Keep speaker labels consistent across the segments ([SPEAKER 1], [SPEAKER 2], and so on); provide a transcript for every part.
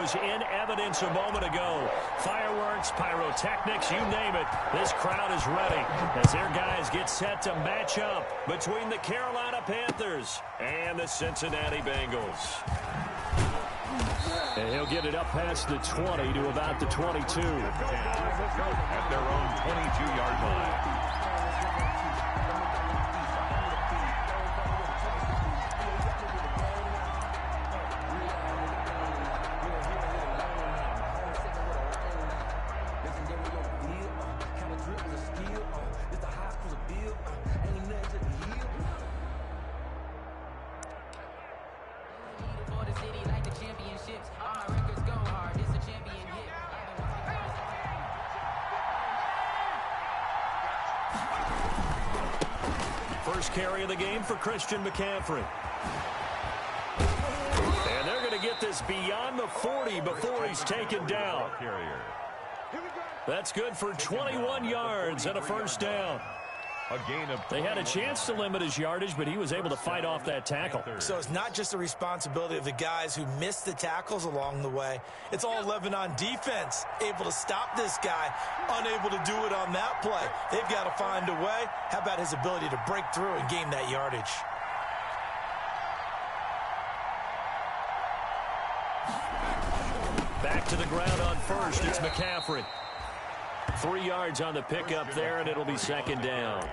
[SPEAKER 1] was in evidence a moment ago. Fireworks, pyrotechnics, you name it. This crowd is ready as their guys get set to match up between the Carolina Panthers and the Cincinnati Bengals. And he'll get it up past the 20 to about the 22.
[SPEAKER 2] At their own 22-yard line.
[SPEAKER 1] First carry of the game for Christian McCaffrey. And they're going to get this beyond the 40 before he's taken down. That's good for 21 yards and a first down. They had a chance to limit his yardage, but he was able to fight off that tackle.
[SPEAKER 3] So it's not just the responsibility of the guys who missed the tackles along the way. It's all 11 on defense, able to stop this guy, unable to do it on that play. They've got to find a way. How about his ability to break through and gain that yardage?
[SPEAKER 1] Back to the ground on first. It's McCaffrey. 3 yards on the pickup there, and it'll be second down.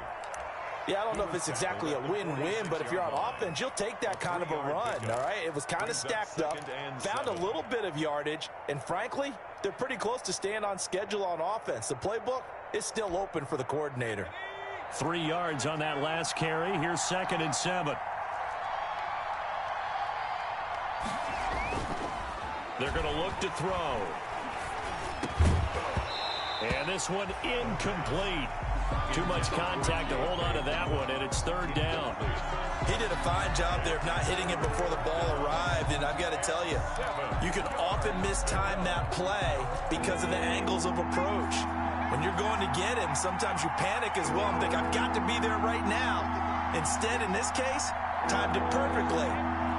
[SPEAKER 3] Yeah, I don't know if it's exactly a win-win, but if you're on offense, you'll take that kind of a run, all right? It was kind of stacked up, found a little bit of yardage, and frankly, they're pretty close to staying on schedule on offense. The playbook is still open for the coordinator.
[SPEAKER 1] 3 yards on that last carry. Here's 2nd and 7. They're going to look to throw. And this one incomplete. Too much contact to hold on to that one, and it's 3rd down.
[SPEAKER 3] He did a fine job there of not hitting it before the ball arrived, and I've got to tell you, you can often mistime that play because of the angles of approach. When you're going to get him, sometimes you panic as well and think, I've got to be there right now. Instead, in this case, timed it perfectly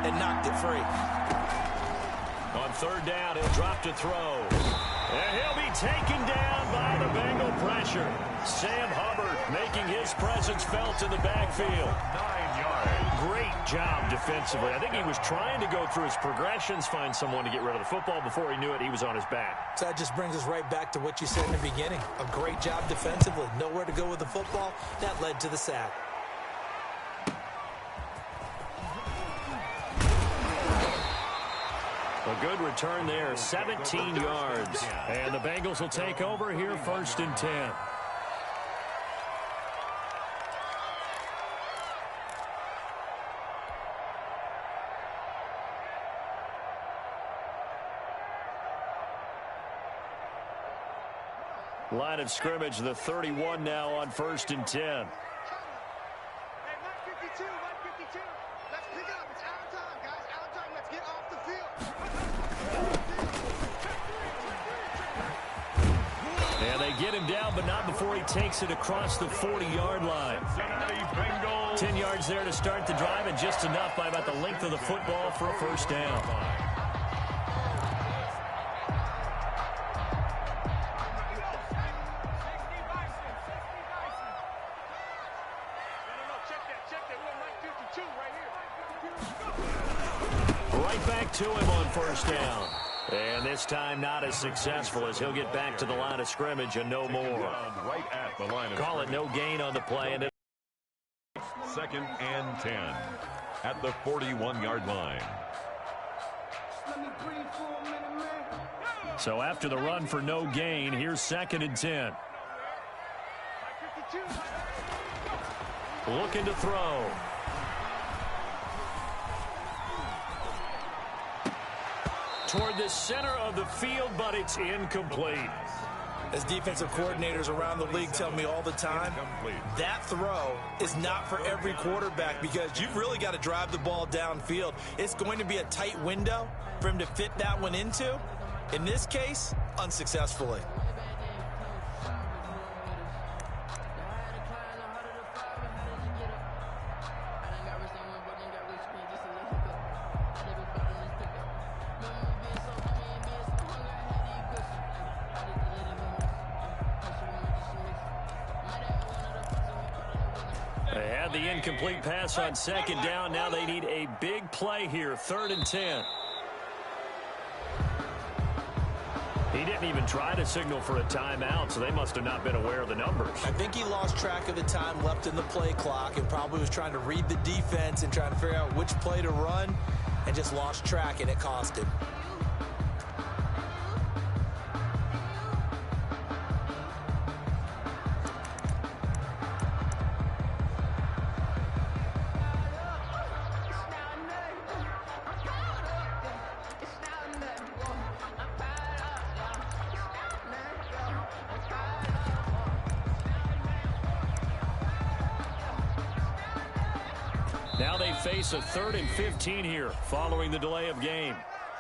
[SPEAKER 3] and knocked it free.
[SPEAKER 1] On 3rd down, he'll drop to throw. And he'll be taken down by the Bengal pressure. Sam Hubbard making his presence felt in the backfield. 9 yards. Great job defensively. I think he was trying to go through his progressions, find someone to get rid of the football. Before he knew it, he was on his back.
[SPEAKER 3] So that just brings us right back to what you said in the beginning. A great job defensively. Nowhere to go with the football. That led to the sack.
[SPEAKER 1] A good return there, 17 yards. And the Bengals will take over here, 1st and 10. Line of scrimmage, the 31 now on 1st and 10. And they get him down, but not before he takes it across the 40-yard line. 10 yards there to start the drive, and just enough by about the length of the football for a first down. Right back to him on 1st down. And this time not as successful as he'll get back to the line of scrimmage and no more.
[SPEAKER 2] Right at the line of
[SPEAKER 1] Call it no gain on the play. And
[SPEAKER 2] 2nd and 10 at the 41-yard line.
[SPEAKER 1] So after the run for no gain, here's 2nd and 10. Looking to throw. Toward the center of the field, but it's incomplete.
[SPEAKER 3] As defensive coordinators around the league tell me all the time, that throw is not for every quarterback because you've really got to drive the ball downfield. It's going to be a tight window for him to fit that one into. In this case, unsuccessfully.
[SPEAKER 1] had the incomplete pass on second down. Now they need a big play here, 3rd and 10. He didn't even try to signal for a timeout, so they must have not been aware of the numbers.
[SPEAKER 3] I think he lost track of the time left in the play clock and probably was trying to read the defense and trying to figure out which play to run and just lost track, and it cost him.
[SPEAKER 1] Now they face a 3rd and 15 here following the delay of game.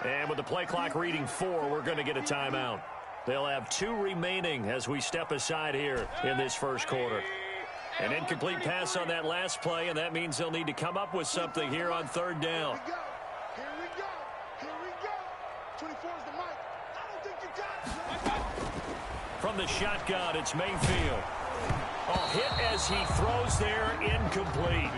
[SPEAKER 1] And with the play clock reading 4, we're going to get a timeout. They'll have 2 remaining as we step aside here in this first quarter. An incomplete pass on that last play, and that means they'll need to come up with something here on 3rd down.
[SPEAKER 4] Here we go. Here we go. 24 is the mic. I don't think you got it.
[SPEAKER 1] From the shotgun, it's Mayfield. Hit as he throws there, incomplete.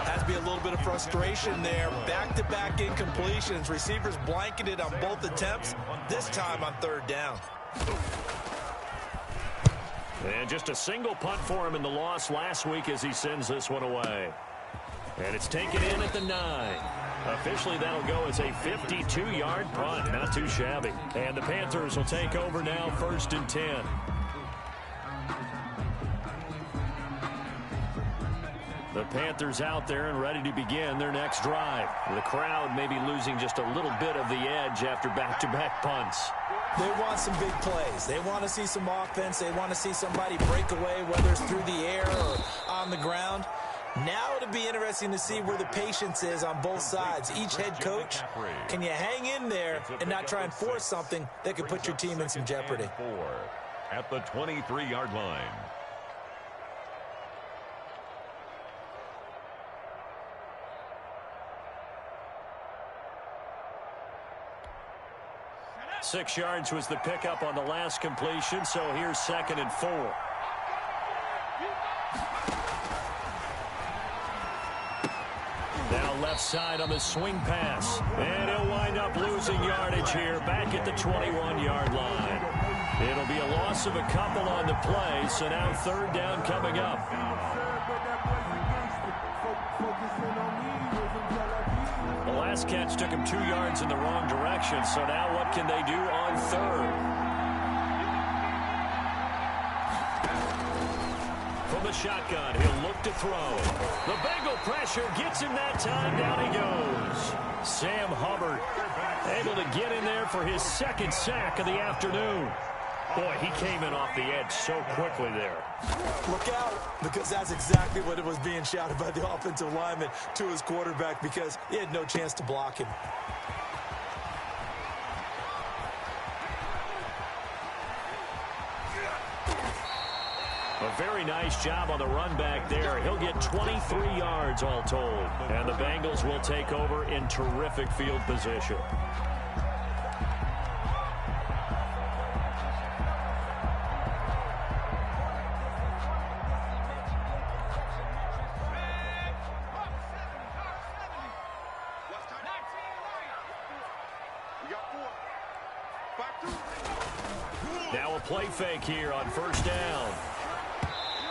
[SPEAKER 3] Has to be a little bit of frustration there. Back-to-back incompletions. Receivers blanketed on both attempts, this time on 3rd down.
[SPEAKER 1] And just a single punt for him in the loss last week as he sends this one away. And it's taken in at the 9. Officially, that'll go as a 52-yard punt. Not too shabby. And the Panthers will take over now, 1st and 10. The Panthers out there and ready to begin their next drive. The crowd may be losing just a little bit of the edge after back-to-back punts.
[SPEAKER 3] They want some big plays. They want to see some offense. They want to see somebody break away, whether it's through the air or on the ground. Now it'll be interesting to see where the patience is on both sides. Each head coach, can you hang in there and not try and force something that could put your team in some jeopardy?
[SPEAKER 2] At the 23-yard line.
[SPEAKER 1] Six yards was the pickup on the last completion, so here's 2nd and 4. Now left side on the swing pass, and he'll wind up losing yardage here back at the 21-yard line. It'll be a loss of a couple on the play, so now 3rd down coming up. The last catch took him 2 yards in the wrong direction, so now what can they do on 3rd? From the shotgun, he'll look to throw. The Bengal pressure gets him that time. Down he goes. Sam Hubbard able to get in there for his 2nd sack of the afternoon. Boy, he came in off the edge so quickly there.
[SPEAKER 3] Look out, because that's exactly what it was being shouted by the offensive lineman to his quarterback, because he had no chance to block him.
[SPEAKER 1] A very nice job on the run back there. He'll get 23 yards all told. And the Bengals will take over in terrific field position. Now a play fake here on 1st down.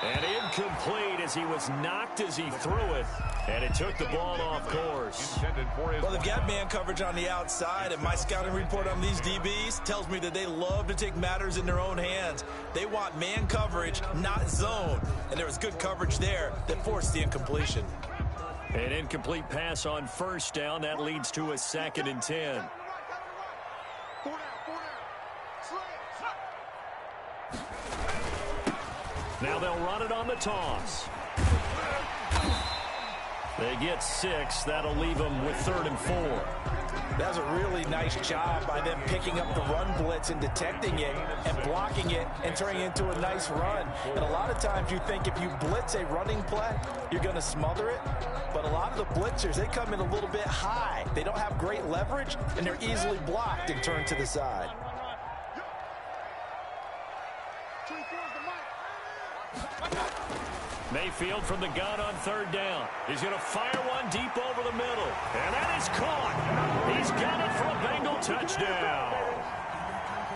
[SPEAKER 1] And incomplete as he was knocked as he threw it. And it took the ball off course.
[SPEAKER 3] Well, they've got man coverage on the outside, and my scouting report on these DBs tells me that they love to take matters in their own hands. They want man coverage, not zone. And there was good coverage there that forced the incompletion.
[SPEAKER 1] An incomplete pass on 1st down. That leads to a 2nd and 10. Now they'll run it on the toss. They get 6. That'll leave them with 3rd and 4.
[SPEAKER 3] That was a really nice job by them picking up the run blitz and detecting it and blocking it and turning it into a nice run. And a lot of times you think if you blitz a running play, you're going to smother it. But a lot of the blitzers, they come in a little bit high. They don't have great leverage, and they're easily blocked and turned to the side.
[SPEAKER 1] Mayfield from the gun on third down. He's going to fire one deep over the middle. And that is caught. He's got it for a Bengal touchdown.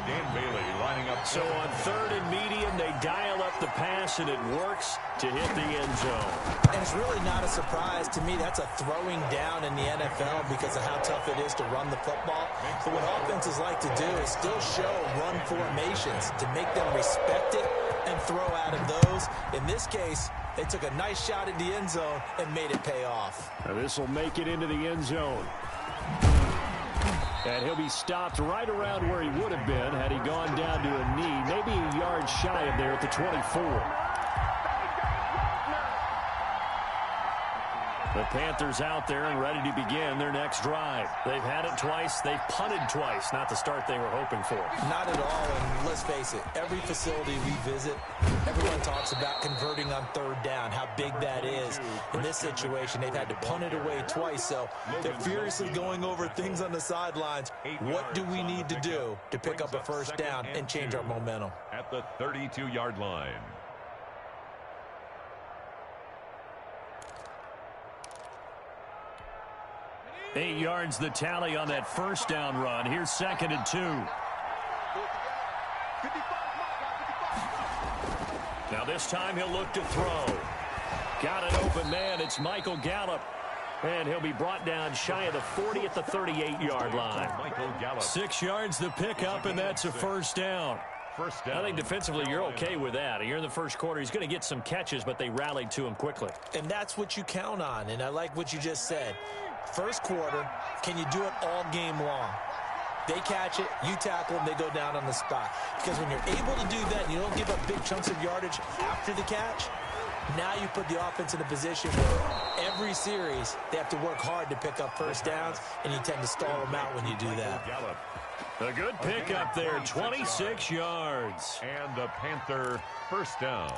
[SPEAKER 2] Dan Bailey lining up.
[SPEAKER 1] So on third and medium, they dial up the pass, and it works to hit the end zone.
[SPEAKER 3] And it's really not a surprise to me. That's a throwing down in the NFL because of how tough it is to run the football. But what offenses like to do is still show run formations to make them respect it and throw out of those. In this case, they took a nice shot in the end zone and made it pay off.
[SPEAKER 1] Now this will make it into the end zone. And he'll be stopped right around where he would have been had he gone down to a knee, maybe a yard shy of there at the 24. The Panthers out there and ready to begin their next drive. They've had it twice. They've punted twice. Not the start they were hoping for.
[SPEAKER 3] Not at all, and let's face it, every facility we visit, everyone talks about converting on third down, how big that is. In this situation, they've had to punt it away twice, so they're furiously going over things on the sidelines. What do we need to do to pick up a first down and change our momentum?
[SPEAKER 2] At the 32-yard line.
[SPEAKER 1] 8 yards the tally on that first down run. Here's 2nd and 2. Now this time he'll look to throw. Got an open man. It's Michael Gallup. And he'll be brought down shy of the 40 at the 38-yard line. 6 yards the pickup, and that's a first down. I think defensively you're okay with that. You're in the first quarter. He's going to get some catches, but they rallied to him quickly.
[SPEAKER 3] And that's what you count on, and I like what you just said. First quarter, can you do it all game long? They catch it, you tackle them, they go down on the spot. Because when you're able to do that and you don't give up big chunks of yardage after the catch, now you put the offense in a position where every series they have to work hard to pick up first downs, and you tend to stall them out when you do that.
[SPEAKER 1] A good pickup there, 26 yards.
[SPEAKER 2] And the Panther first down.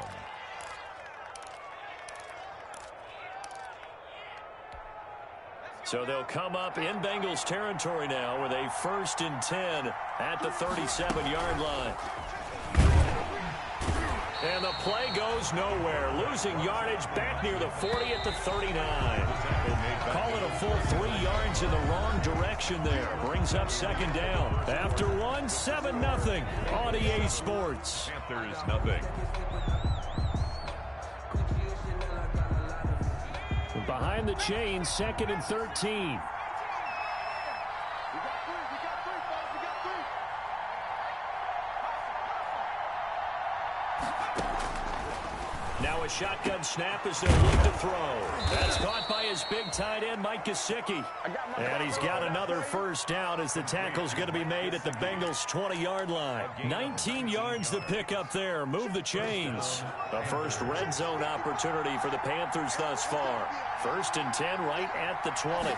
[SPEAKER 1] So they'll come up in Bengals territory now with a 1st and 10 at the 37-yard line. And the play goes nowhere. Losing yardage back near the 40 at the 39. Call it a full 3 yards in the wrong direction there. Brings up 2nd down. After 7-0 on EA Sports.
[SPEAKER 2] Panthers nothing.
[SPEAKER 1] Behind the chains, 2nd and 13. Now a shotgun snap as they look to throw. That's caught by his big tight end, Mike Gesicki. And he's got another first down as the tackle's going to be made at the Bengals' 20-yard line. 19 yards to pick up there. Move the chains. A first red zone opportunity for the Panthers thus far. 1st and 10 right at the 20.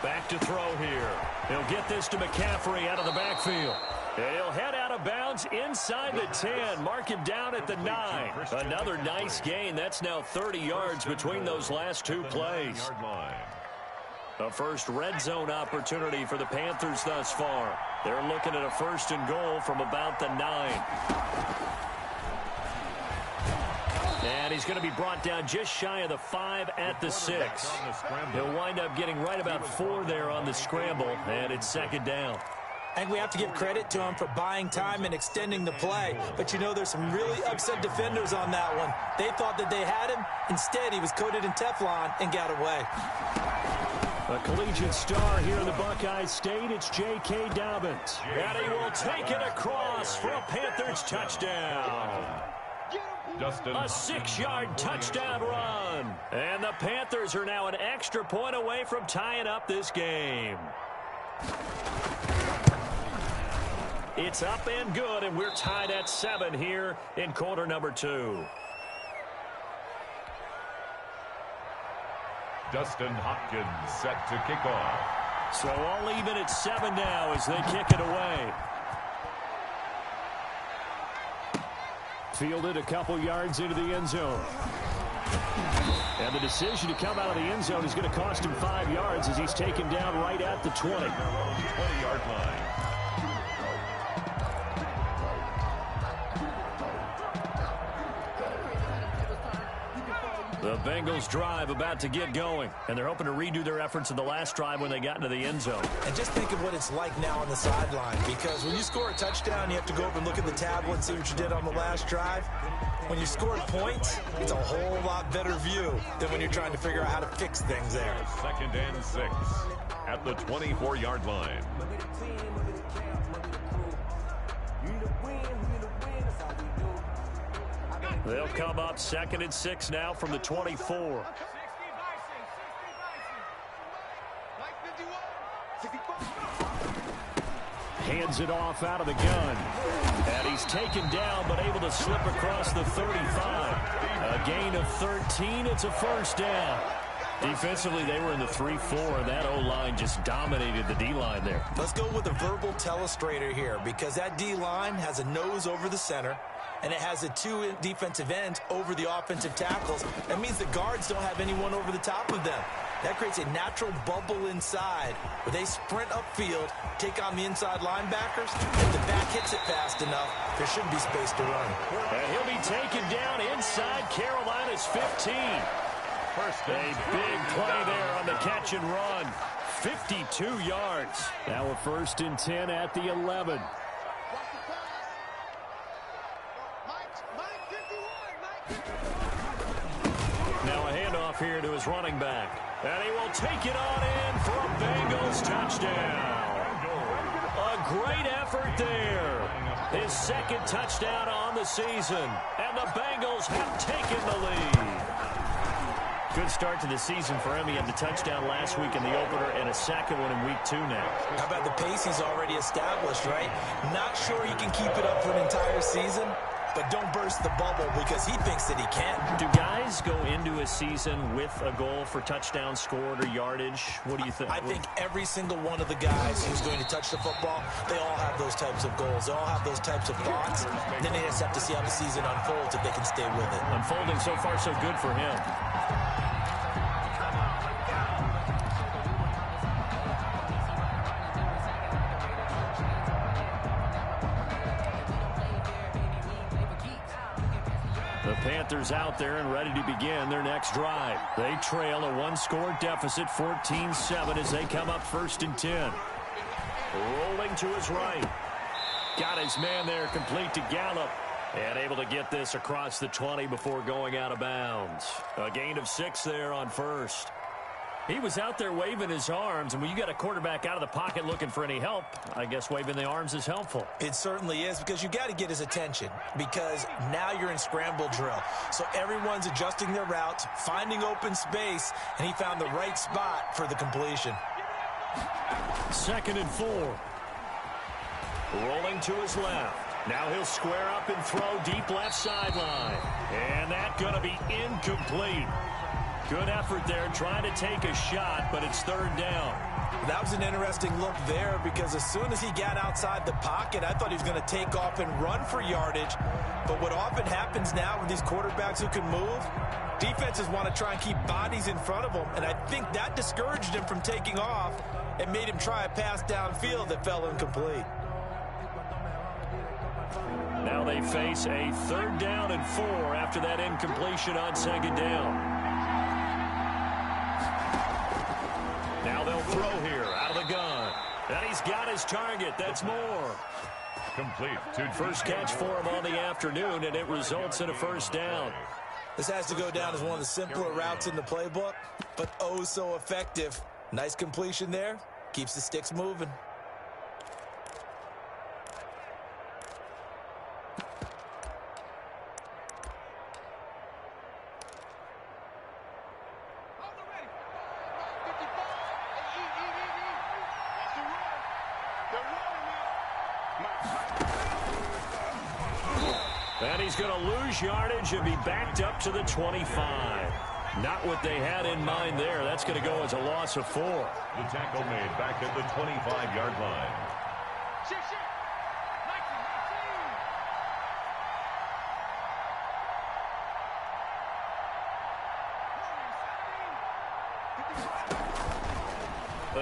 [SPEAKER 1] Back to throw here. He'll get this to McCaffrey out of the backfield. He'll head out of bounds inside the 10. Mark him down at the 9. Another nice gain. That's now 30 yards between those last 2 plays. A first red zone opportunity for the Panthers thus far. They're looking at a 1st and goal from about the 9. And he's going to be brought down just shy of the 5 at the 6. He'll wind up getting right about 4 there on the scramble, and it's 2nd down.
[SPEAKER 3] I think we have to give credit to him for buying time and extending the play. But, you know, there's some really upset defenders on that one. They thought that they had him. Instead, he was coated in Teflon and got away.
[SPEAKER 1] A collegiate star here in the Buckeye State, it's J.K. Dobbins. And he will take it across for a Panthers touchdown. A 6-yard touchdown run. And the Panthers are now an extra point away from tying up this game. It's up and good, and we're tied at 7 here in quarter number 2.
[SPEAKER 2] Dustin Hopkins set to kick off.
[SPEAKER 1] So all even at 7 now as they kick it away. Fielded a couple yards into the end zone. And the decision to come out of the end zone is going to cost him 5 yards as he's taken down right at the 20.
[SPEAKER 2] 20-yard line.
[SPEAKER 1] The Bengals drive about to get going, and they're hoping to redo their efforts in the last drive when they got into the end zone.
[SPEAKER 3] And just think of what it's like now on the sideline, because when you score a touchdown, you have to go over and look at the tablet and see what you did on the last drive. When you scored points, it's a whole lot better view than when you're trying to figure out how to fix things there.
[SPEAKER 2] 2nd and 6 at the 24-yard line.
[SPEAKER 1] They'll come up 2nd and 6 now from the 24. Hands it off out of the gun. And he's taken down but able to slip across the 35. A gain of 13. It's a first down. Defensively, they were in the 3-4. That O-line just dominated the D-line there.
[SPEAKER 3] Let's go with a verbal telestrator here, because that D-line has a nose over the center, and it has a 2 defensive ends over the offensive tackles. That means the guards don't have anyone over the top of them. That creates a natural bubble inside where they sprint upfield, take on the inside linebackers. If the back hits it fast enough, there should be space to run.
[SPEAKER 1] And he'll be taken down inside Carolina's 15. A big play there on the catch and run. 52 yards. Now a 1st and 10 at the 11. Now a handoff here to his running back. And he will take it on in for a Bengals touchdown. A great effort there. His 2nd touchdown on the season. And the Bengals have taken the lead. Good start to the season for him. He had the touchdown last week in the opener and a 2nd one in week 2 now.
[SPEAKER 3] How about the pace he's already established, right? Not sure he can keep it up for an entire season, but don't burst the bubble because he thinks that he can.
[SPEAKER 1] Do guys go into a season with a goal for touchdowns scored or yardage? What do you think?
[SPEAKER 3] I think every single one of the guys who's going to touch the football, they all have those types of goals. They all have those types of thoughts. Then they just have to see how the season unfolds if they can stay with it.
[SPEAKER 1] Unfolding so far so good for him. The Panthers out there and ready to begin their next drive. They trail a 1-score deficit, 14-7, as they come up 1st and 10. Rolling to his right. Got his man there, complete to Gallup. And able to get this across the 20 before going out of bounds. A gain of 6 there on 1st. He was out there waving his arms, and when you got a quarterback out of the pocket looking for any help, I guess waving the arms is helpful.
[SPEAKER 3] It certainly is, because you got to get his attention, because now you're in scramble drill. So everyone's adjusting their routes, finding open space, and he found the right spot for the completion.
[SPEAKER 1] 2nd and 4. Rolling to his left. Now he'll square up and throw deep left sideline. And that's going to be incomplete. Good effort there, trying to take a shot, but it's 3rd down.
[SPEAKER 3] That was an interesting look there, because as soon as he got outside the pocket, I thought he was going to take off and run for yardage. But what often happens now with these quarterbacks who can move, defenses want to try and keep bodies in front of them, and I think that discouraged him from taking off and made him try a pass downfield that fell incomplete.
[SPEAKER 1] Now they face a 3rd down and 4 after that incompletion on 2nd down. Now they'll throw here out of the gun. And he's got his target. That's Moore.
[SPEAKER 2] Complete.
[SPEAKER 1] First catch for him on the afternoon, and it results in a 1st down.
[SPEAKER 3] This has to go down as one of the simpler routes in the playbook, but oh so effective. Nice completion there. Keeps the sticks moving.
[SPEAKER 1] And he's going to lose yardage and be backed up to the 25. Not what they had in mind there. That's going to go as a loss of 4.
[SPEAKER 2] The tackle made back at the 25-yard line.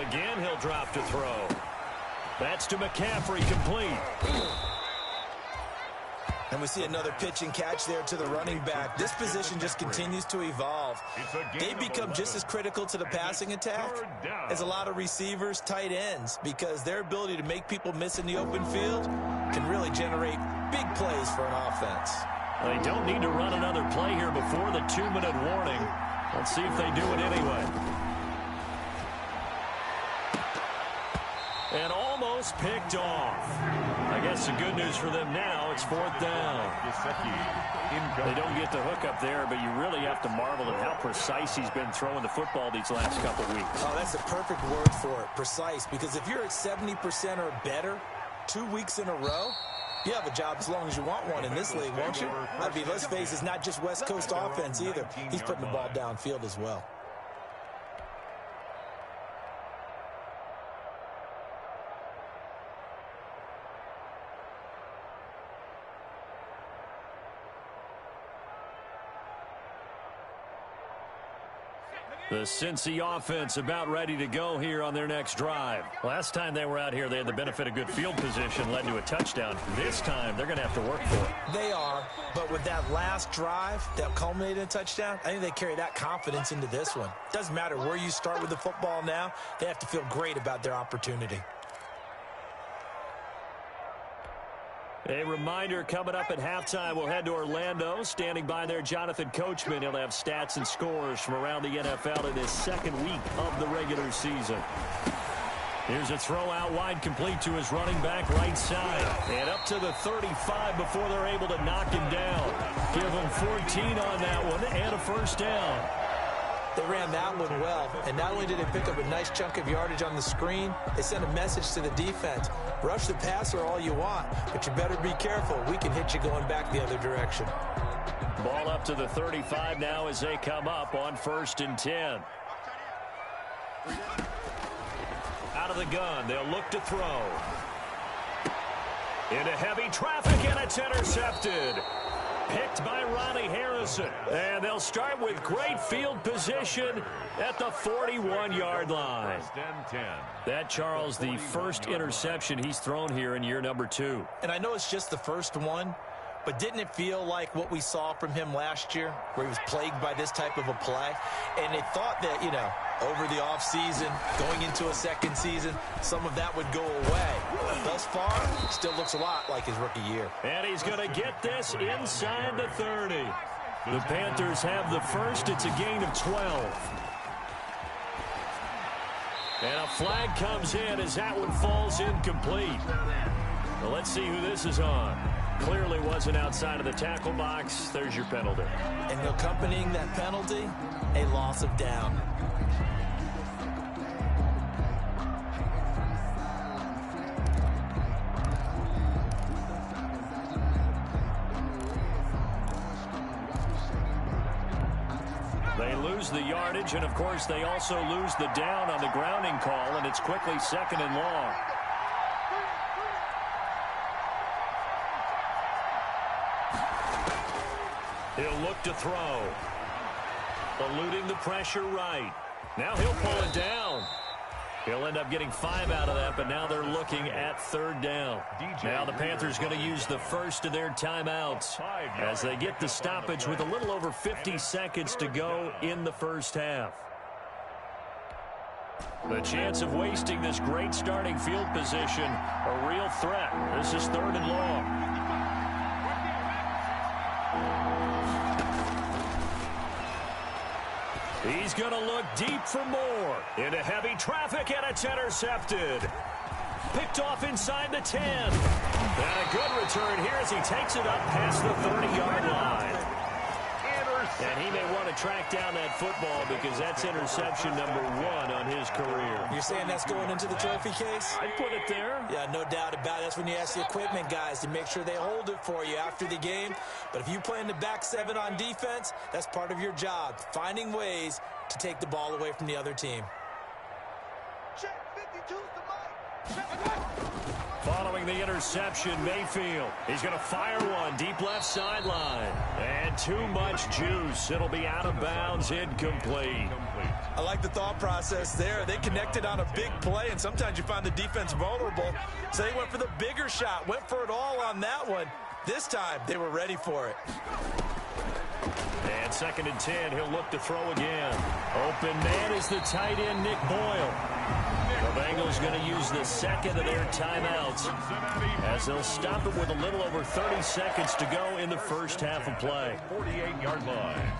[SPEAKER 1] Again, he'll drop to throw. That's to McCaffrey, complete.
[SPEAKER 3] And we see another pitch and catch there to the running back. This position just continues to evolve. They become just as critical to the passing attack as a lot of receivers, tight ends, because their ability to make people miss in the open field can really generate big plays for an offense.
[SPEAKER 1] They don't need to run another play here before the 2-minute warning. Let's see if they do it anyway. And almost picked off. I guess the good news for them now, it's 4th down. They don't get the hook up there, but you really have to marvel at how precise he's been throwing the football these last couple weeks.
[SPEAKER 3] Oh, that's a perfect word for it, precise, because if you're at 70% or better 2 weeks in a row, you have a job as long as you want one in this league, won't you? I mean, let's face it, it's not just West Coast offense either. He's putting the ball downfield as well.
[SPEAKER 1] The Cincy offense about ready to go here on their next drive. Last time they were out here, they had the benefit of good field position, led to a touchdown. This time, they're going to have to work for it.
[SPEAKER 3] They are, but with that last drive that culminated in a touchdown, I think they carry that confidence into this one. Doesn't matter where you start with the football now, they have to feel great about their opportunity.
[SPEAKER 1] A reminder, coming up at halftime, we'll head to Orlando. Standing by there, Jonathan Coachman. He'll have stats and scores from around the NFL in his second week of the regular season. Here's a throw out wide, complete to his running back right side. And up to the 35 before they're able to knock him down. Give him 14 on that one and a first down.
[SPEAKER 3] They ran that one well, and not only did they pick up a nice chunk of yardage on the screen, they sent a message to the defense. Rush the passer all you want, but you better be careful. We can hit you going back the other direction.
[SPEAKER 1] Ball up to the 35 now as they come up on 1st and 10. Out of the gun, they'll look to throw. Into heavy traffic, and it's intercepted. Picked by Ronnie Harrison. And they'll start with great field position at the 41-yard line. That, Charles, the first interception he's thrown here in year number 2.
[SPEAKER 3] And I know it's just the first one, but didn't it feel like what we saw from him last year, where he was plagued by this type of a play? And they thought that, you know, over the offseason, going into a second season, some of that would go away. Thus far, still looks a lot like his rookie year.
[SPEAKER 1] And he's going to get this inside the 30. The Panthers have the first. It's a gain of 12. And a flag comes in as that one falls incomplete. Well, let's see who this is on. Clearly wasn't outside of the tackle box. There's your penalty.
[SPEAKER 3] And accompanying that penalty, a loss of down.
[SPEAKER 1] They lose the yardage, and of course they also lose the down on the grounding call, and it's quickly 2nd and long. He'll look to throw. Eluding the pressure right. Now he'll pull it down. He'll end up getting 5 out of that, but now they're looking at 3rd down. Now the Panthers going to use the first of their timeouts as they get the stoppage with a little over 50 seconds to go in the first half. The chance of wasting this great starting field position, a real threat. This is 3rd and long. He's going to look deep for more. Into heavy traffic, and it's intercepted. Picked off inside the 10. And a good return here as he takes it up past the 30-yard line. And he may want to track down that football because that's interception number 1 on his career.
[SPEAKER 3] You're saying that's going into the trophy case?
[SPEAKER 1] I'd put it there.
[SPEAKER 3] Yeah, no doubt about it. That's when you ask the equipment guys to make sure they hold it for you after the game. But if you play in the back 7 on defense, that's part of your job, finding ways to take the ball away from the other team.
[SPEAKER 4] Check 52's the mic.
[SPEAKER 1] Following the interception, Mayfield. He's going to fire one deep left sideline. And too much juice. It'll be out of bounds, incomplete.
[SPEAKER 3] I like the thought process there. They connected on a big play, and sometimes you find the defense vulnerable. So they went for the bigger shot, went for it all on that one. This time, they were ready for it.
[SPEAKER 1] And 2nd and 10, he'll look to throw again. Open man is the tight end, Nick Boyle. The Bengals going to use the second of their timeouts as they'll stop it with a little over 30 seconds to go in the first half of play.
[SPEAKER 2] 48-yard line.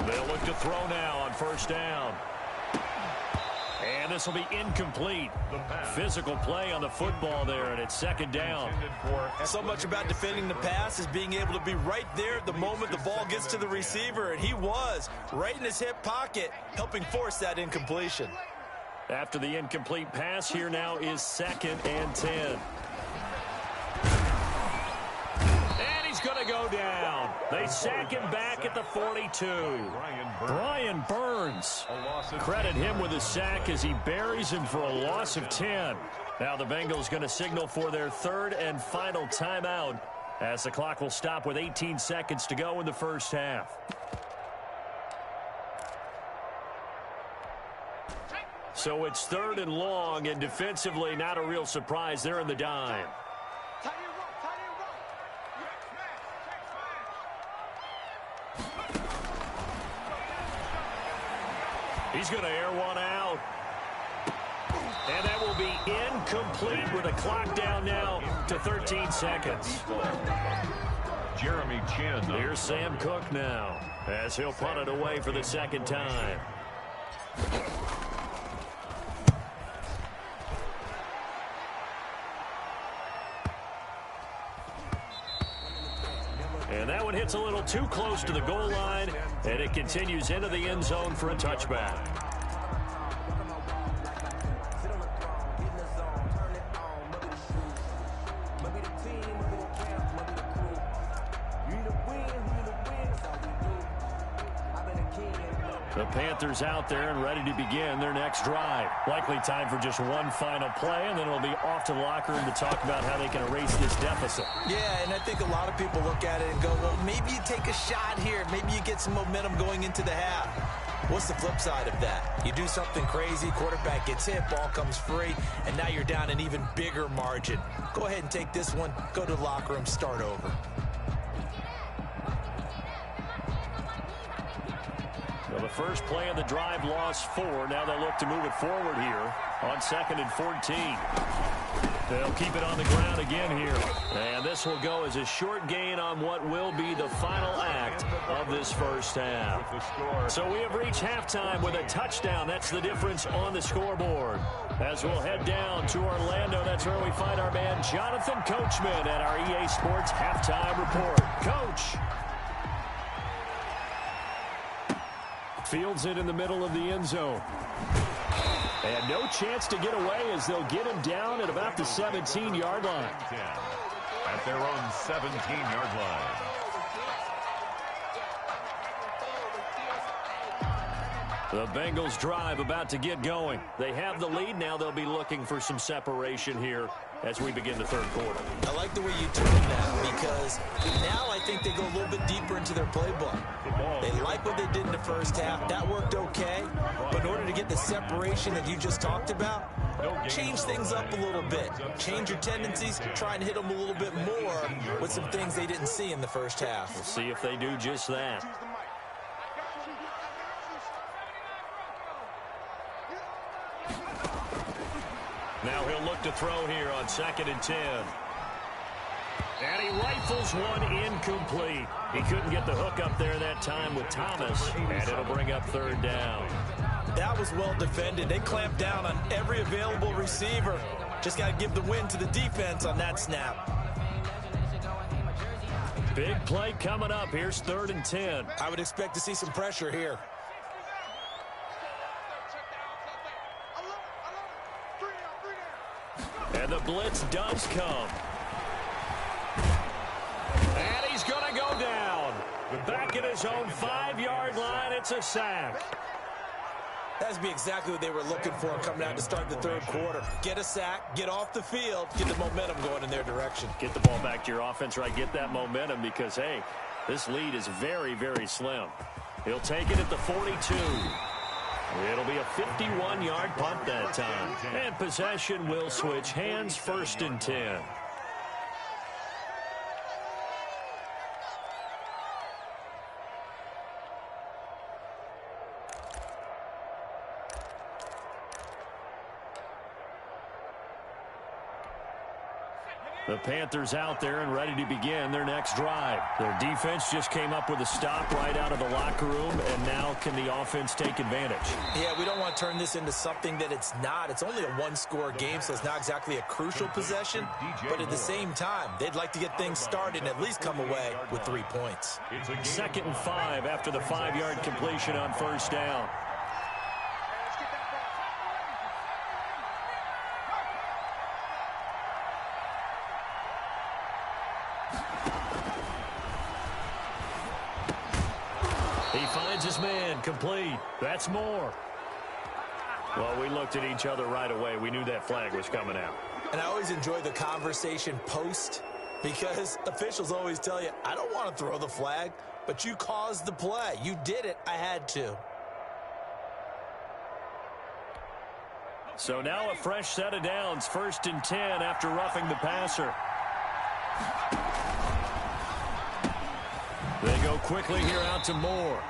[SPEAKER 1] They'll look to throw now on 1st down. And this will be incomplete. Physical play on the football there, and it's 2nd down.
[SPEAKER 3] So much about defending the pass is being able to be right there at the moment the ball gets to the receiver, and he was right in his hip pocket, helping force that incompletion.
[SPEAKER 1] After the incomplete pass, here now is 2nd and 10. And he's going to go down. They sack him back at the 42. Brian Burns. Credit him with a sack as he buries him for a loss of 10. Now the Bengals going to signal for their 3rd and final timeout as the clock will stop with 18 seconds to go in the first half. So it's 3rd and long, and defensively not a real surprise. They're in the dime. He's going to air one out. And that will be incomplete with a clock down now to 13 seconds.
[SPEAKER 2] Jeremy Chinn.
[SPEAKER 1] Here's Sam Cook now as he'll punt it away for the 2nd time. And that one hits a little too close to the goal line, and it continues into the end zone for a touchback. The Panthers out there and ready to begin their next drive. Likely time for just one final play, and then it'll be off to the locker room to talk about how they can erase this deficit.
[SPEAKER 3] Yeah, and I think a lot of people look at it and go, well, maybe you take a shot here. Maybe you get some momentum going into the half. What's the flip side of that? You do something crazy, quarterback gets hit, ball comes free, and now you're down an even bigger margin. Go ahead and take this one, go to the locker room, start over.
[SPEAKER 1] Well, the first play of the drive lost 4. Now they'll look to move it forward here on 2nd and 14. They'll keep it on the ground again here. And this will go as a short gain on what will be the final act of this first half. So we have reached halftime with a touchdown. That's the difference on the scoreboard. As we'll head down to Orlando, that's where we find our man Jonathan Coachman at our EA Sports Halftime Report. Coach. Fields it in the middle of the end zone. And no chance to get away as they'll get him down at about the 17-yard line.
[SPEAKER 2] At their own 17-yard line.
[SPEAKER 1] The Bengals drive about to get going. They have the lead. Now they'll be looking for some separation here as we begin the 3rd quarter.
[SPEAKER 3] I like the way you turned that because now I think they go a little bit deeper into their playbook. They like what they did in the first half. That worked okay. But in order to get the separation that you just talked about, change things up a little bit. Change your tendencies. Try and hit them a little bit more with some things they didn't see in the first half.
[SPEAKER 1] We'll see if they do just that. Now he'll look to throw here on 2nd and 10. And he rifles one incomplete. He couldn't get the hook up there that time with Thomas, and it'll bring up 3rd down.
[SPEAKER 3] That was well defended. They clamped down on every available receiver. Just got to give the win to the defense on that snap.
[SPEAKER 1] Big play coming up. Here's 3rd and 10.
[SPEAKER 3] I would expect to see some pressure here.
[SPEAKER 1] And the blitz does come. And he's going to go down. Back at his own 5-yard line, it's a sack.
[SPEAKER 3] That's be exactly what they were looking for coming out to start the third quarter. Get a sack, get off the field, get the momentum going in their direction.
[SPEAKER 1] Get the ball back to your offense, right? Get that momentum because, hey, this lead is very, very slim. He'll take it at the 42. It'll be a 51-yard punt that time. And possession will switch hands, 1st and 10. The Panthers out there and ready to begin their next drive. Their defense just came up with a stop right out of the locker room, and now can the offense take advantage?
[SPEAKER 3] Yeah, we don't want to turn this into something that it's not. It's only a one-score game, so it's not exactly a crucial possession. But at the same time, they'd like to get things started and at least come away with 3 points.
[SPEAKER 1] 2nd and 5 after the 5-yard completion on 1st down. He finds his man, complete. That's more. Well, we looked at each other right away. We knew that flag was coming out.
[SPEAKER 3] And I always enjoy the conversation post because officials always tell you, I don't want to throw the flag, but you caused the play. You did it. I had to.
[SPEAKER 1] So now a fresh set of downs, 1st and 10 after roughing the passer. They go quickly here out to Moore.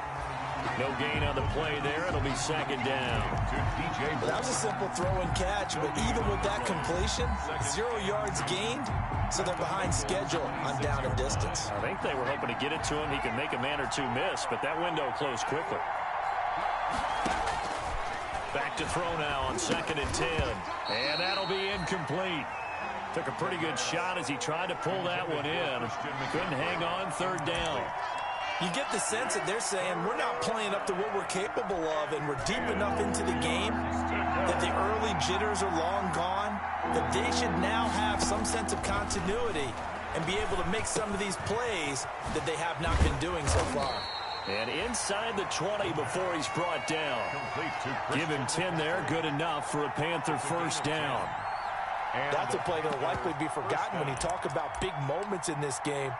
[SPEAKER 1] No gain on the play there. It'll be 2nd down.
[SPEAKER 3] That was a simple throw and catch, but even with that completion, 0 yards gained, so they're behind schedule on down and distance.
[SPEAKER 1] I think they were hoping to get it to him. He can make a man or two miss, but that window closed quickly. Back to throw now on 2nd and 10. And that'll be incomplete. Took a pretty good shot as he tried to pull that one in. Couldn't hang on, 3rd down.
[SPEAKER 3] You get the sense that they're saying we're not playing up to what we're capable of, and we're deep enough into the game that the early jitters are long gone, that they should now have some sense of continuity and be able to make some of these plays that they have not been doing so far.
[SPEAKER 1] And inside the 20 before he's brought down. Give him 10 there, good enough for a Panther 1st down.
[SPEAKER 3] That's a play that'll likely be forgotten when you talk about big moments in this game.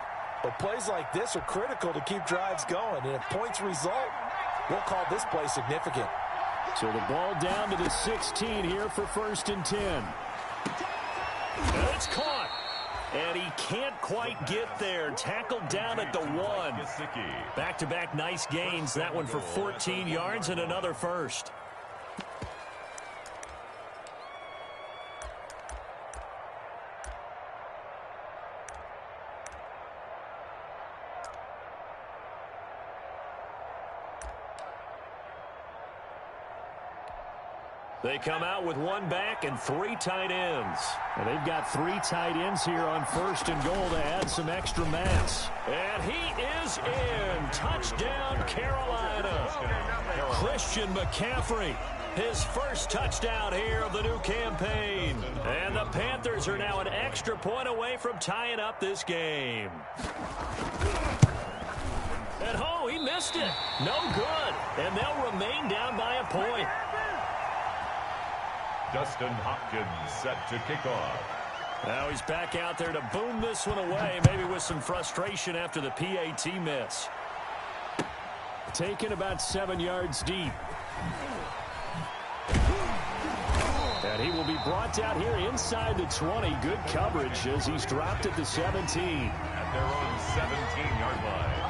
[SPEAKER 3] But plays like this are critical to keep drives going. And if points result, we'll call this play significant.
[SPEAKER 1] So the ball down to the 16 here for 1st and 10. And it's caught. And he can't quite get there. Tackled down at the 1. Back-to-back nice gains. That one for 14 yards and another 1st. They come out with 1 back and 3 tight ends. And they've got 3 tight ends here on 1st and goal to add some extra mass. And he is in. Touchdown, Carolina. Christian McCaffrey, his first touchdown here of the new campaign. And the Panthers are now an extra point away from tying up this game. And oh, he missed it. No good. And they'll remain down by a point.
[SPEAKER 2] Dustin Hopkins set to kick off.
[SPEAKER 1] Now he's back out there to boom this one away, maybe with some frustration after the PAT miss. Taken about 7 yards deep. And he will be brought down here inside the 20. Good coverage as he's dropped at the 17.
[SPEAKER 2] At their own 17-yard line.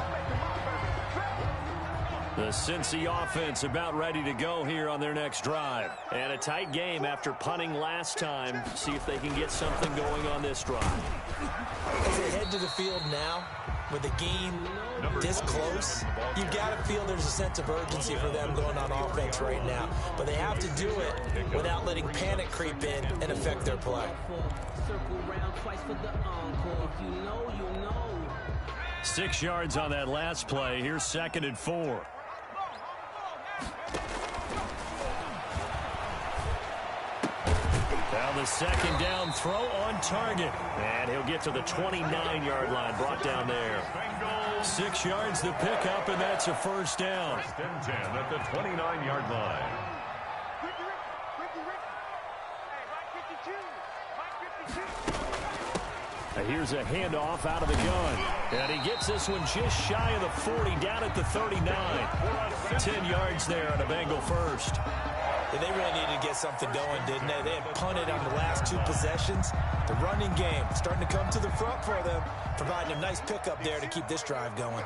[SPEAKER 1] The Cincy offense about ready to go here on their next drive. And a tight game after punting last time. See if they can get something going on this drive.
[SPEAKER 3] As they head to the field now, with the game this close, you've got to feel there's a sense of urgency for them going on offense right now. But they have to do it without letting panic creep in and affect their play.
[SPEAKER 1] 6 yards on that last play. Here's 2nd and 4. Now the second down throw on target. And he'll get to the 29-yard line, brought down there. 6 yards the pickup, and that's a first down.
[SPEAKER 2] First and 10 at the 29-yard line.
[SPEAKER 1] Now here's a handoff out of the gun. And he gets this one just shy of the 40, down at the 39. 10 yards there on a Bengal first.
[SPEAKER 3] Yeah, they really needed to get something going, didn't they? They had punted on the last 2 possessions. The running game starting to come to the front for them, providing a nice pickup there to keep this drive going.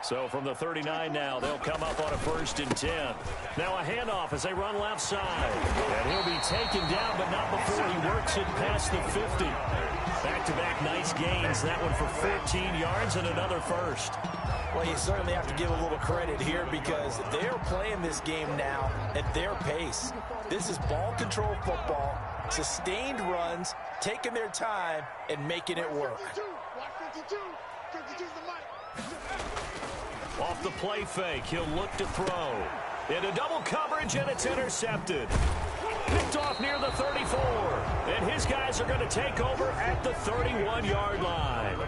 [SPEAKER 1] So from the 39 now, they'll come up on a first and 10. Now a handoff as they run left side. And he'll be taken down, but not before he works it past the 50. Back-to-back nice gains. That one for 14 yards and another first.
[SPEAKER 3] Well, you certainly have to give a little credit here because they're playing this game now at their pace. This is ball control football, sustained runs, taking their time, and making it work.
[SPEAKER 1] Off the play fake, he'll look to throw. Into double coverage, and it's intercepted. Picked off near the 34. And his guys are going to take over at the 31-yard line.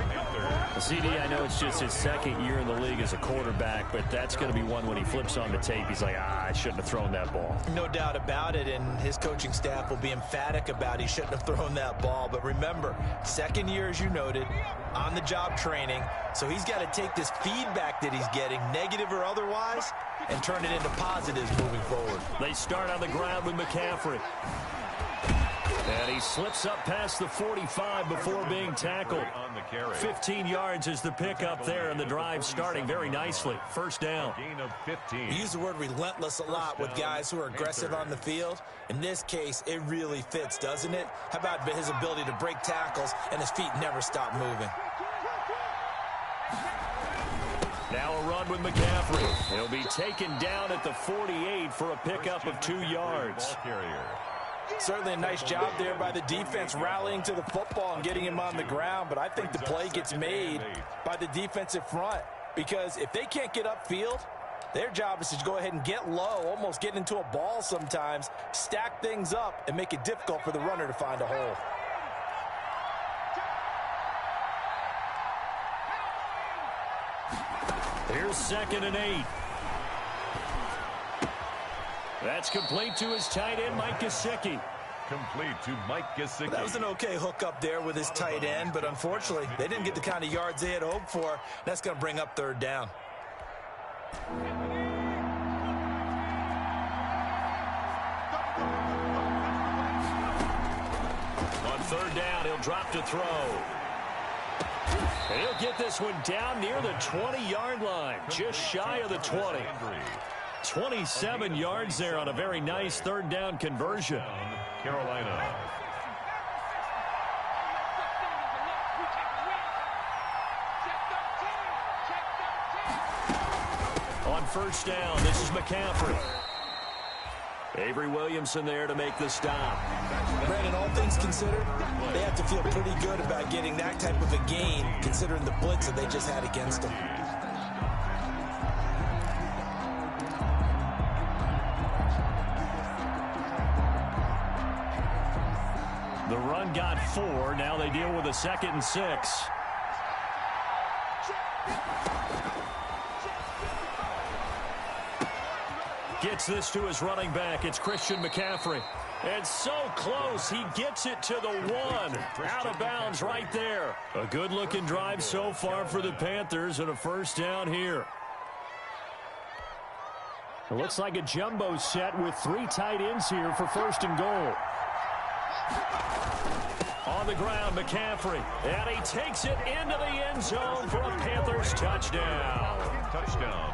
[SPEAKER 1] CD, I know it's just his second year in the league as a quarterback, but that's going to be one when he flips on the tape. He's like, I shouldn't have thrown that ball.
[SPEAKER 3] No doubt about it, and his coaching staff will be emphatic about he shouldn't have thrown that ball. But remember, second year, as you noted, on-the-job training, so he's got to take this feedback that he's getting, negative or otherwise, and turn it into positives moving forward.
[SPEAKER 1] They start on the ground with McCaffrey. And he slips up past the 45 before being tackled. 15 yards is the pickup there, and the drive starting very nicely. First down.
[SPEAKER 2] Gain of 15.
[SPEAKER 3] We use the word relentless a lot with guys who are aggressive on the field. In this case, it really fits, doesn't it? How about his ability to break tackles and his feet never stop moving?
[SPEAKER 1] Now a run with McCaffrey. He'll be taken down at the 48 for a pickup of 2 yards.
[SPEAKER 3] Certainly a nice job there by the defense rallying to the football and getting him on the ground, but I think the play gets made by the defensive front because if they can't get upfield, their job is to go ahead and get low, almost get into a ball sometimes, stack things up, and make it difficult for the runner to find a hole.
[SPEAKER 1] Here's 2nd and 8. That's complete to his tight end, Mike Gesicki.
[SPEAKER 2] Complete to Mike Gesicki.
[SPEAKER 3] That was an okay hook up there with his tight end, but unfortunately, they didn't get the kind of yards they had hoped for. That's going to bring up 3rd down.
[SPEAKER 1] On 3rd down, he'll drop to throw. And he'll get this one down near the 20-yard line, just shy of the 20. 27 yards there on a very nice 3rd down conversion.
[SPEAKER 2] Carolina.
[SPEAKER 1] On 1st down, this is McCaffrey. Avery Williamson there to make the stop.
[SPEAKER 3] Brandon, all things considered, they have to feel pretty good about getting that type of a gain, considering the blitz that they just had against them.
[SPEAKER 1] The run got 4. Now they deal with a 2nd and 6. Gets this to his running back. It's Christian McCaffrey. And so close. He gets it to the 1. Out of bounds right there. A good-looking drive so far for the Panthers and a first down here. It looks like a jumbo set with 3 tight ends here for 1st and goal. On the ground, McCaffrey. And he takes it into the end zone for a Panthers touchdown.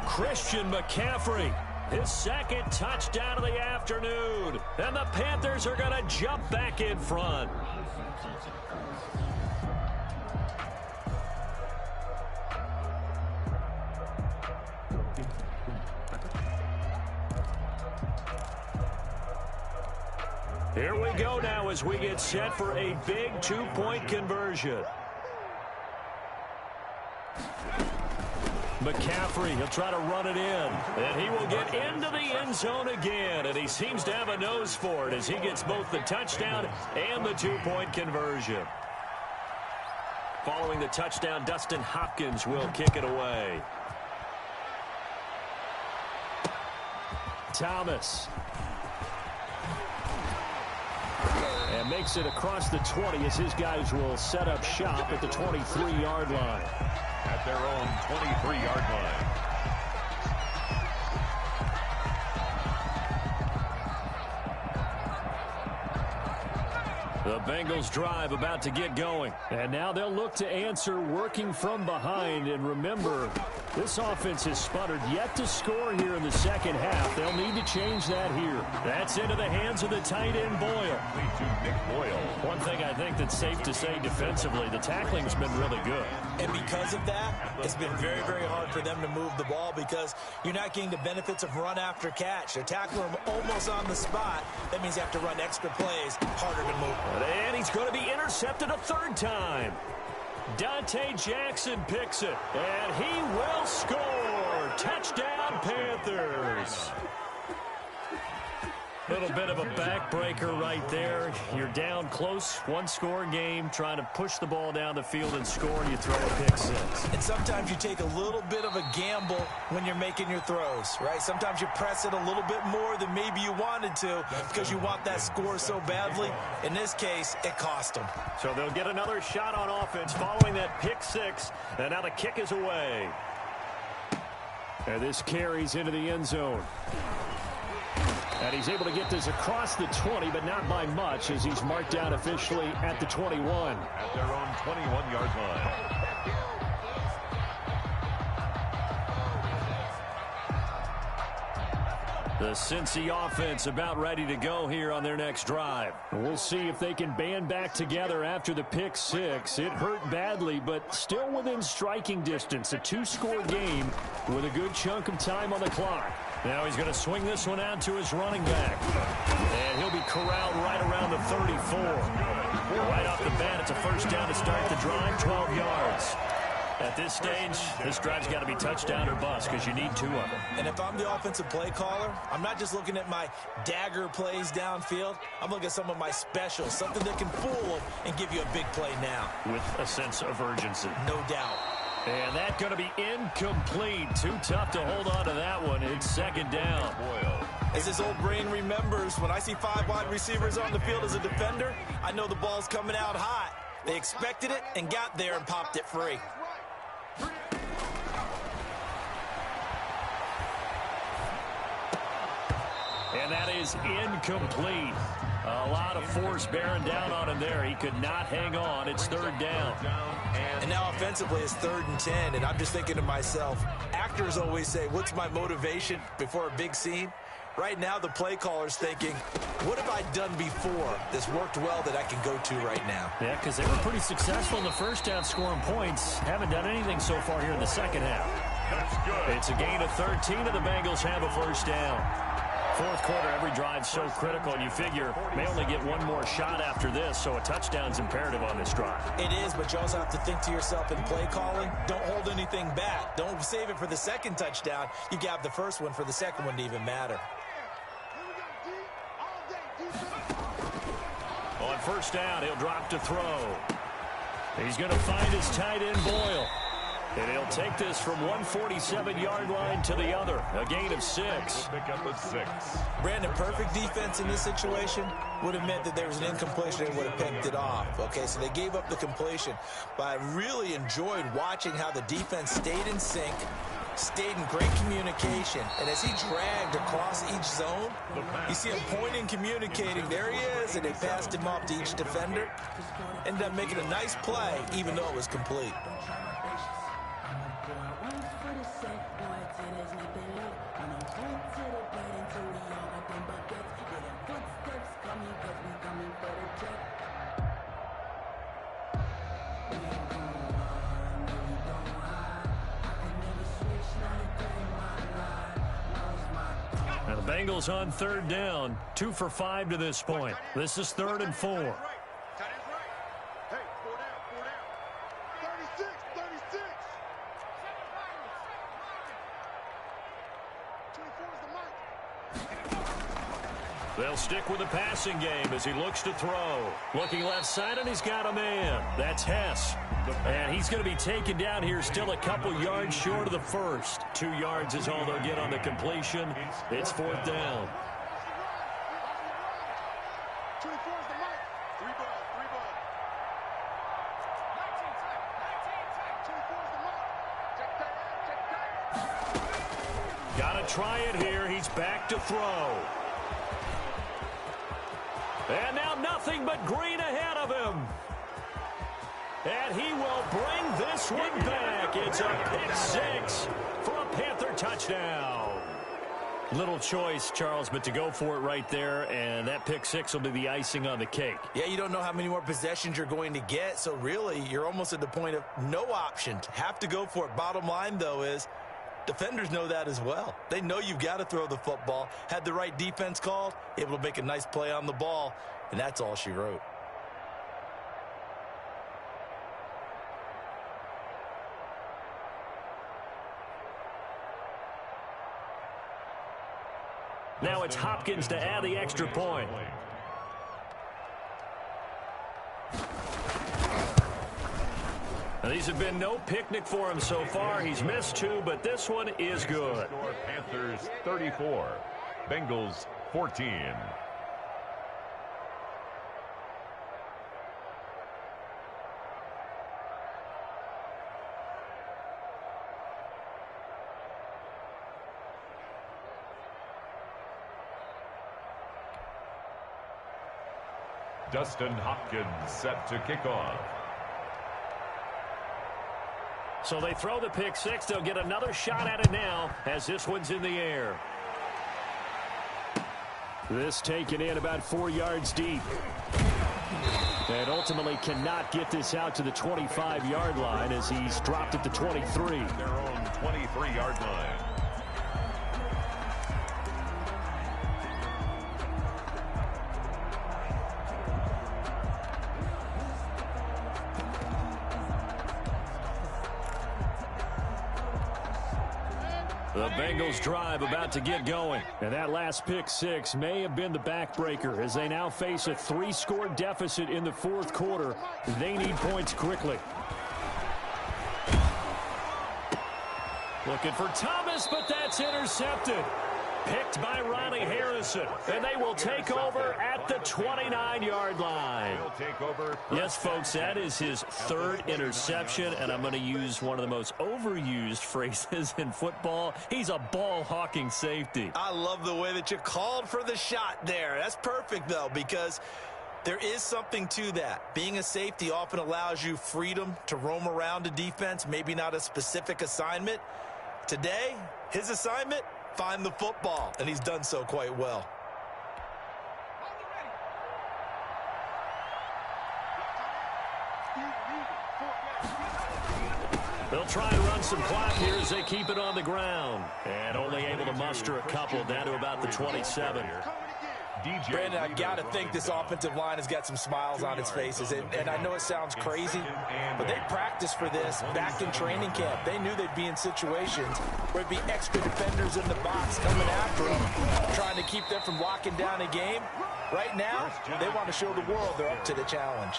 [SPEAKER 1] Christian McCaffrey. His 2nd touchdown of the afternoon. And the Panthers are going to jump back in front. Here we go now as we get set for a big 2-point conversion. McCaffrey, he'll try to run it in. And he will get into the end zone again. And he seems to have a nose for it as he gets both the touchdown and the two-point conversion. Following the touchdown, Dustin Hopkins will kick it away. Thomas. And makes it across the 20 as his guys will set up shop at the 23-yard line.
[SPEAKER 2] At their own 23-yard line.
[SPEAKER 1] The Bengals drive about to get going. And now they'll look to answer working from behind. And remember, this offense has sputtered yet to score here in the second half. They'll need to change that here. That's into the hands of the tight end, Boyle.
[SPEAKER 2] To Nick Boyle.
[SPEAKER 1] One thing I think that's safe to say defensively, the tackling's been really good.
[SPEAKER 3] And because of that, it's been very, very hard for them to move the ball because you're not getting the benefits of run after catch. They're tackling them almost on the spot. That means you have to run extra plays, harder to move.
[SPEAKER 1] And he's going to be intercepted a third time. Dante Jackson picks it, and he will score. Touchdown, Panthers. Little bit of a backbreaker right there. You're down close, one-score game, trying to push the ball down the field and score, and you throw a pick six.
[SPEAKER 3] And sometimes you take a little bit of a gamble when you're making your throws, right? Sometimes you press it a little bit more than maybe you wanted to because you want that score so badly. In this case, it cost them.
[SPEAKER 1] So they'll get another shot on offense following that pick six, and now the kick is away. And this carries into the end zone. And he's able to get this across the 20, but not by much as he's marked down officially at the 21.
[SPEAKER 2] At their own 21-yard line.
[SPEAKER 1] The Cincy offense about ready to go here on their next drive. We'll see if they can band back together after the pick six. It hurt badly, but still within striking distance. A two-score game with a good chunk of time on the clock. Now he's going to swing this one out to his running back. And he'll be corralled right around the 34. Right off the bat, it's a first down to start the drive, 12 yards. At this stage, this drive's got to be touchdown or bust because you need two of them.
[SPEAKER 3] And if I'm the offensive play caller, I'm not just looking at my dagger plays downfield. I'm looking at some of my specials, something that can fool them and give you a big play now.
[SPEAKER 1] With a sense of urgency.
[SPEAKER 3] No doubt.
[SPEAKER 1] And that's going to be incomplete. Too tough to hold on to that one. It's second down.
[SPEAKER 3] As this old brain remembers, when I see 5 wide receivers on the field as a defender, I know the ball's coming out hot. They expected it and got there and popped it free.
[SPEAKER 1] And that is incomplete. A lot of force bearing down on him there. He could not hang on. It's third down.
[SPEAKER 3] And now offensively it's 3rd and 10. And I'm just thinking to myself, actors always say, what's my motivation before a big scene? Right now the play caller's thinking, what have I done before that's worked well that I can go to right now?
[SPEAKER 1] Yeah, because they were pretty successful in the first half scoring points. Haven't done anything so far here in the second half.
[SPEAKER 2] That's good.
[SPEAKER 1] It's a gain of 13, and the Bengals have a first down. Fourth quarter, every drive's so critical, and you figure may only get one more shot after this, so a touchdown's imperative on this drive.
[SPEAKER 3] It is, but you also have to think to yourself in play calling, don't hold anything back. Don't save it for the second touchdown. You got the first one for the second one to even matter.
[SPEAKER 1] On first down, he'll drop to throw. He's going to find his tight end, Boyle. And he'll take this from 147-yard line to the other. A gain of 6.
[SPEAKER 2] Pick up a 6.
[SPEAKER 3] Brandon, perfect defense in this situation would have meant that there was an incompletion and would have picked it off. Okay, so they gave up the completion. But I really enjoyed watching how the defense stayed in sync, stayed in great communication. And as he dragged across each zone, you see him pointing, communicating. There he is, and they passed him off to each defender. Ended up making a nice play, even though it was complete.
[SPEAKER 1] Now the Bengals on third down, 2 for 5 to this point. This is 3rd and 4.
[SPEAKER 4] Hey, 4 down. 36.
[SPEAKER 1] They'll stick with the passing game as he looks to throw. Looking left side, and he's got a man. That's Hess. And he's going to be taken down here, still a couple yards short of the first. 2 yards is all they'll get on the completion. It's 4th down.
[SPEAKER 4] 24 is the mic. 3 ball, 3 ball. 24 is the mic. Check that.
[SPEAKER 1] Got to try it here. He's back to throw. And now nothing but green ahead of him. And he will bring this one back. It's a pick 6 for a Panther touchdown. Little choice, Charles, but to go for it right there, and that pick 6 will be the icing on the cake.
[SPEAKER 3] Yeah, you don't know how many more possessions you're going to get, so really you're almost at the point of no option. Have to go for it. Bottom line, though, is defenders know that as well. They know you've got to throw the football. Had the right defense called, able to make a nice play on the ball, and that's all she wrote.
[SPEAKER 1] Now it's Hopkins to add the extra point. Now, these have been no picnic for him so far. He's missed 2, but this one is good.
[SPEAKER 2] Panthers 34, Bengals 14. Dustin Hopkins set to kick off.
[SPEAKER 1] So they throw the pick 6. They'll get another shot at it now as this one's in the air. This taken in about 4 yards deep. And ultimately cannot get this out to the 25-yard line as he's dropped at the 23.
[SPEAKER 2] Their own 23-yard line.
[SPEAKER 1] The Bengals drive about to get going. And that last pick 6 may have been the backbreaker as they now face a 3-score deficit in the 4th quarter. They need points quickly. Looking for Thomas, but that's intercepted. Picked by Ronnie Harrison. And they will take over at the 29-yard line. Yes, folks, that is his 3rd interception, and I'm going to use one of the most overused phrases in football. He's a ball-hawking safety.
[SPEAKER 3] I love the way that you called for the shot there. That's perfect, though, because there is something to that. Being a safety often allows you freedom to roam around a defense, maybe not a specific assignment. Today, his assignment, find the football, and he's done so quite well.
[SPEAKER 1] They'll try and run some clock here as they keep it on the ground. And only able to muster a couple down to about the 27.
[SPEAKER 3] Brandon, I got to think this offensive line has got some smiles on its faces. And I know it sounds crazy, but they practiced for this back in training camp. They knew they'd be in situations where it'd be extra defenders in the box coming after them, trying to keep them from locking down a game. Right now, they want to show the world they're up to the challenge.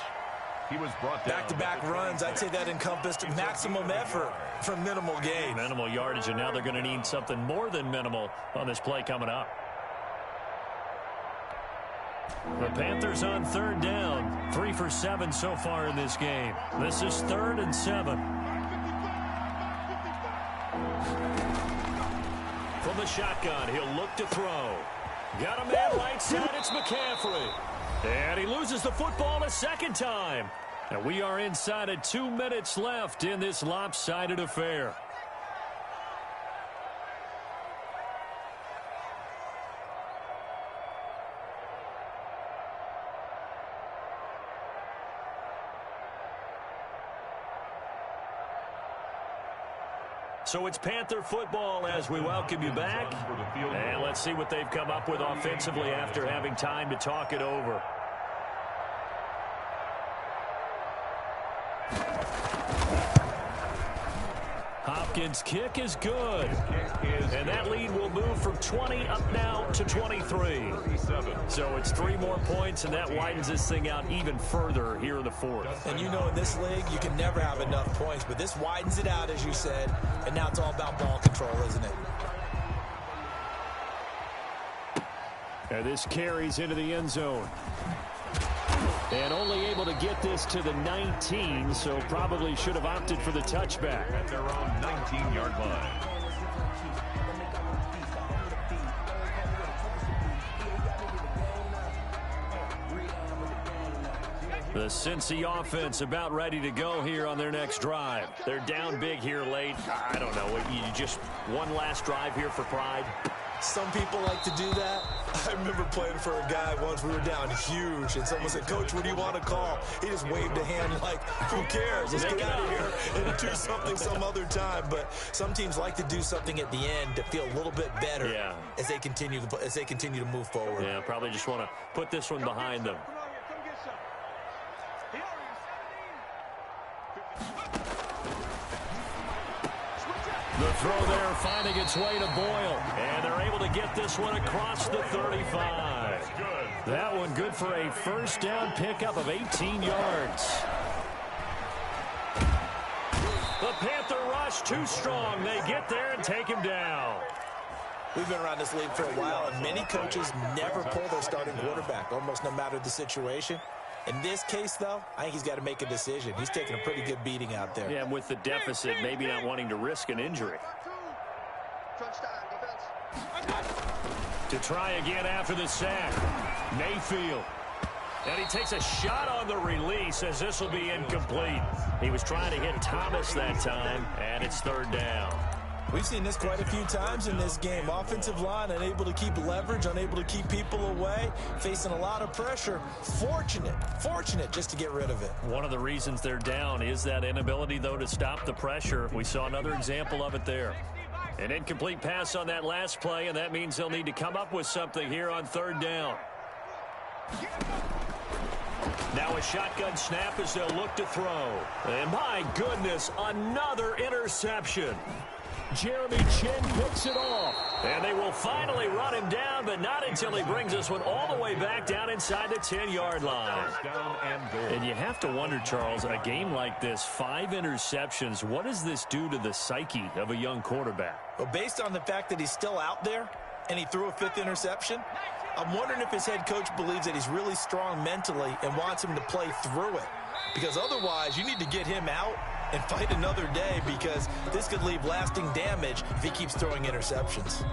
[SPEAKER 2] He was brought down.
[SPEAKER 3] Back-to-back runs, I'd say that encompassed maximum effort from minimal gain.
[SPEAKER 1] Minimal yardage, and now they're going to need something more than minimal on this play coming up. The Panthers on 3rd down. 3 for 7 so far in this game. This is 3rd and 7. From the shotgun, he'll look to throw. Got a man right side, it's McCaffrey. And he loses the football a second time. And we are inside of 2 minutes left in this lopsided affair. So it's Panther football as we welcome you back. And let's see what they've come up with offensively after having time to talk it over. Hopkins' kick is good. And that lead will move from 20 up now to 23. So it's 3 more points, and that widens this thing out even further here in the fourth.
[SPEAKER 3] And you know in this league, you can never have enough points, but this widens it out, as you said, and now it's all about ball control, isn't it?
[SPEAKER 1] And this carries into the end zone. And only able to get this to the 19, so probably should have opted for the touchback.
[SPEAKER 2] At their own 19-yard line.
[SPEAKER 1] The Cincy offense about ready to go here on their next drive. They're down big here late. I don't know. You just one last drive here for pride?
[SPEAKER 3] Some people like to do that. I remember playing for a guy once. We were down huge, and someone said, "Coach, what do you want to call?" He just waved a hand like, "Who cares? Let's get out of here and do something some other time." But some teams like to do something at the end to feel a little bit better as they continue to move forward.
[SPEAKER 1] Yeah, probably just want to put this one behind them. The throw there finding its way to Boyle. And they're able to get this one across the 35. That one good for a first down pickup of 18 yards. The Panther rush too strong. They get there and take him down.
[SPEAKER 3] We've been around this league for a while, and many coaches never pull their starting quarterback, almost no matter the situation. In this case, though, I think he's got to make a decision. He's taking a pretty good beating out there.
[SPEAKER 1] Yeah, and with the deficit, maybe not wanting to risk an injury. To try again after the sack. Mayfield. And he takes a shot on the release as this will be incomplete. He was trying to hit Thomas that time, and it's third down.
[SPEAKER 3] We've seen this quite a few times in this game. Offensive line unable to keep leverage, unable to keep people away, facing a lot of pressure. Fortunate just to get rid of it.
[SPEAKER 1] One of the reasons they're down is that inability, though, to stop the pressure. We saw another example of it there. An incomplete pass on that last play, and that means they'll need to come up with something here on third down. Now a shotgun snap as they'll look to throw. And my goodness, another interception. Jeremy Chinn picks it off. And they will finally run him down, but not until he brings this one all the way back down inside the 10-yard line. And you have to wonder, Charles, a game like this, 5 interceptions, what does this do to the psyche of a young quarterback?
[SPEAKER 3] Well, based on the fact that he's still out there and he threw a 5th interception, I'm wondering if his head coach believes that he's really strong mentally and wants him to play through it. Because otherwise, you need to get him out and fight another day, because this could leave lasting damage if he keeps throwing interceptions.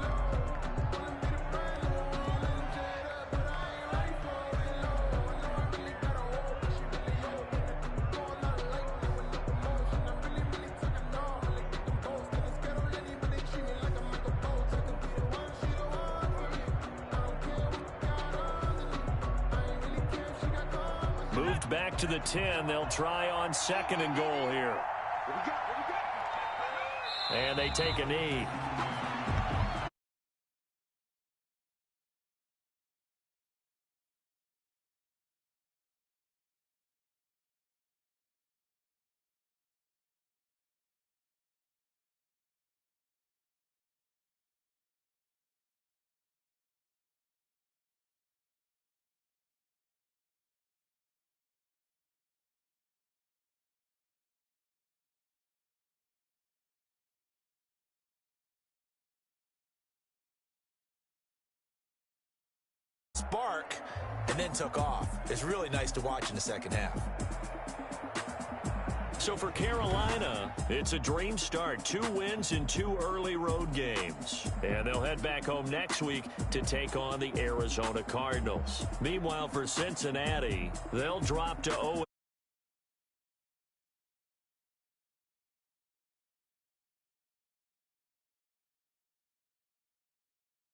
[SPEAKER 1] Moved back to the 10. They'll try on 2nd and goal here. And they take a knee.
[SPEAKER 3] Spark and then took off. It's really nice to watch in the second half.
[SPEAKER 1] So for Carolina, it's a dream start. 2 wins in 2 early road games. And they'll head back home next week to take on the Arizona Cardinals. Meanwhile, for Cincinnati, they'll drop to 0.